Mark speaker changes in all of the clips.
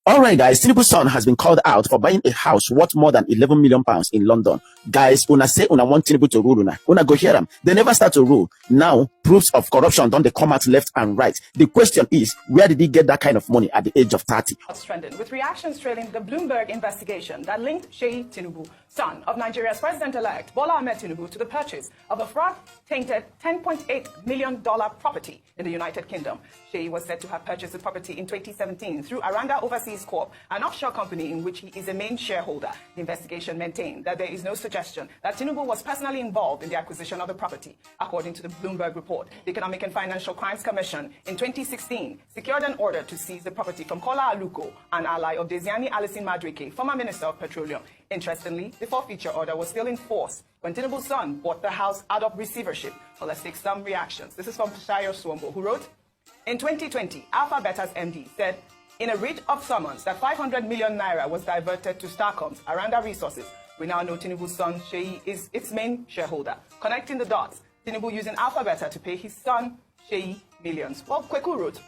Speaker 1: All right, guys. Tinubu's son has been called out for buying a house worth more than 11 million pounds in London. Guys, una say una want Tinubu to rule una go hear them. They never start to rule. Now, proofs of corruption don't they come out left and right. The question is, where did he get that kind of money at the age of 30?
Speaker 2: Trending with reactions trailing the Bloomberg investigation that linked Sheyi Tinubu, son of Nigeria's president-elect Bola Ahmed Tinubu, to the purchase of a fraud-tainted $10.8 million property in the United Kingdom. Sheyi was said to have purchased the property in 2017 through Aranda Overseas Corp, an offshore company in which he is a main shareholder. The investigation maintained that there is no suggestion that Tinubu was personally involved in the acquisition of the property. According to the Bloomberg report, the Economic and Financial Crimes Commission in 2016 secured an order to seize the property from Kola Aluko, an ally of Desiani Alison Madueke, former Minister of Petroleum. Interestingly, the forfeiture order was still in force when Tinubu's son bought the house out of receivership. Well, let's take some reactions. This is from Shayo Swombo, who wrote, in 2020, Alpha Beta's MD said in a writ of summons that 500 million naira was diverted to Starcoms, Aranda Resources. We now know Tinubu's son, Sheyi, is its main shareholder. Connecting the dots, Tinubu using Alpha Beta to pay his son, Sheyi, millions. Well, Kweku wrote,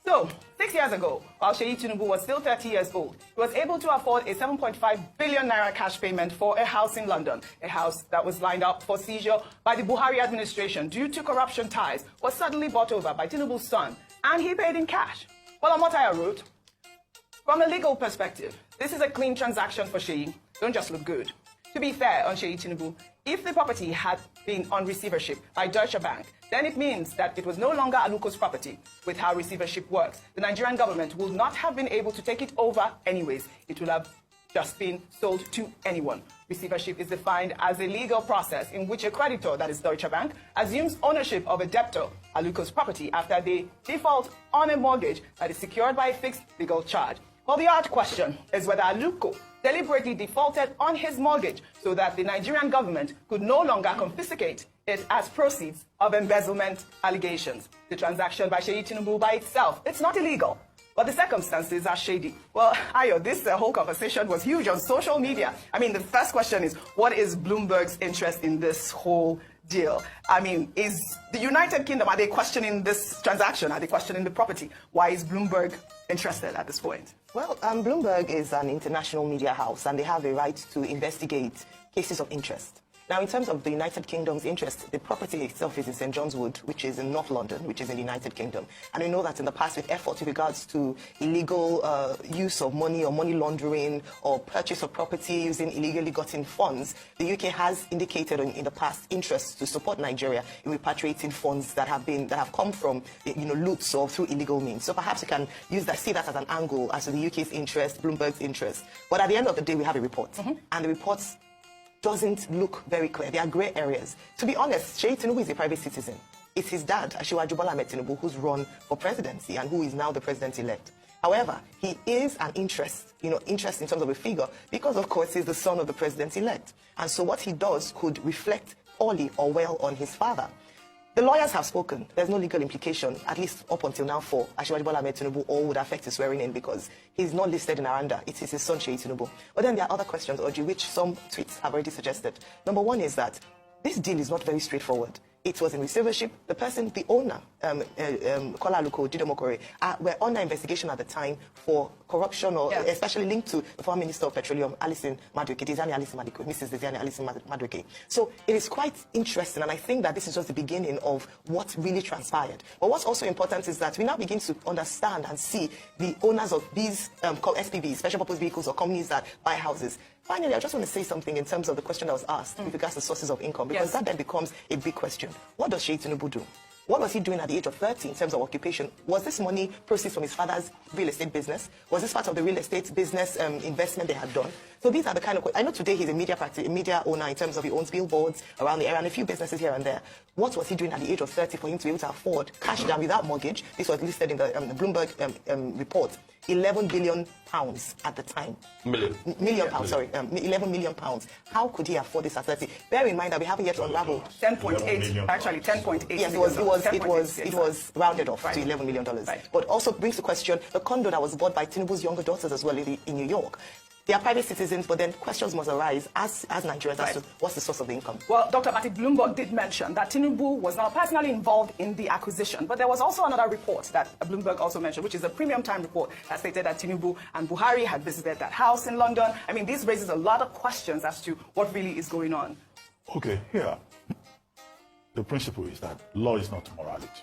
Speaker 2: so, 6 years ago, while Sheyi Tinubu was still 30 years old, he was able to afford a 7.5 billion naira cash payment for a house in London. A house that was lined up for seizure by the Buhari administration due to corruption ties was suddenly bought over by Tinubu's son, and he paid in cash. Well, Amotaya wrote, from a legal perspective, this is a clean transaction for Sheyi. Don't just look good. To be fair on Sheyi Tinubu, if the property had been on receivership by Deutsche Bank, then it means that it was no longer Aluko's property. With how receivership works, the Nigerian government will not have been able to take it over anyways. It will have just been sold to anyone. Receivership is defined as a legal process in which a creditor, that is Deutsche Bank, assumes ownership of a debtor, Aluko's property, after they default on a mortgage that is secured by a fixed legal charge. Well, the odd question is whether Aluko deliberately defaulted on his mortgage so that the Nigerian government could no longer confiscate it as proceeds of embezzlement allegations. The transaction by Sheyi Tinubu by itself, it's not illegal, but the circumstances are shady. Well, Ayo, this whole conversation was huge on social media. I mean, the first question is, what is Bloomberg's interest in this whole deal? I mean, is the United Kingdom, are they questioning this transaction? Are they questioning the property? Why is Bloomberg interested at this point?
Speaker 3: Well, Bloomberg is an international media house, and they have a right to investigate cases of interest. Now, in terms of the United Kingdom's interest, the property itself is in St. John's Wood, which is in North London, which is in the United Kingdom. And we know that in the past, with efforts with regards to illegal use of money or money laundering or purchase of property using illegally gotten funds, the UK has indicated in the past interest to support Nigeria in repatriating funds that have come from loots or through illegal means. So perhaps we can see that as an angle as to the UK's interest, Bloomberg's interest. But at the end of the day, we have a report, and the report's doesn't look very clear. There are grey areas. To be honest, Sheyi Tinubu is a private citizen. It's his dad, Asiwaju Bola Ahmed Tinubu, who's run for presidency and who is now the president-elect. However, he is an interest in terms of a figure because, of course, he's the son of the president-elect. And so what he does could reflect poorly or well on his father. The lawyers have spoken. There's no legal implication, at least up until now, for Asiwaju Bola Ahmed Tinubu, or would affect his swearing in because he's not listed in Aranda. It is his son, Sheyi Tinubu. But then there are other questions, Oji, which some tweets have already suggested. Number one is that this deal is not very straightforward. It was in receivership. The person, the owner, Kola Aluko, Didemokore, were under investigation at the time for corruption, or especially linked to the former Minister of Petroleum, Alison Madueke, Mrs. Desiani Alison Madueke. So it is quite interesting, and I think that this is just the beginning of what really transpired. But what's also important is that we now begin to understand and see the owners of these SPVs, special purpose vehicles, or companies that buy houses. Finally, I just want to say something in terms of the question that was asked with regards to sources of income, because that then becomes a big question. What does Sheyi Tinubu do? What was he doing at the age of 30 in terms of occupation? Was this money proceeds from his father's real estate business? Was this part of the real estate business investment they had done? So these are the kind of... I know today he's a media owner in terms of he owns billboards around the area and a few businesses here and there. What was he doing at the age of 30 for him to be able to afford cash down without mortgage? This was listed in the Bloomberg report. 11 billion pounds at the time. Million pounds, sorry. 11 million pounds. How could he afford this at 30? Bear in mind that we haven't yet unraveled.
Speaker 2: 10.8, actually 10.8.
Speaker 3: Yes, it was rounded off to $11 million. But also brings the question, the condo that was bought by Tinubu's younger daughters as well in New York. They are private citizens, but then questions must arise as Nigerians as to what's the source of the income.
Speaker 2: Well, Dr. Patrick Bloomberg did mention that Tinubu was now personally involved in the acquisition, but there was also another report that Bloomberg also mentioned, which is a premium time report that stated that Tinubu and and Buhari had visited that house in London. I mean, this raises a lot of questions as to what really is going on.
Speaker 4: Okay, here, the principle is that law is not morality.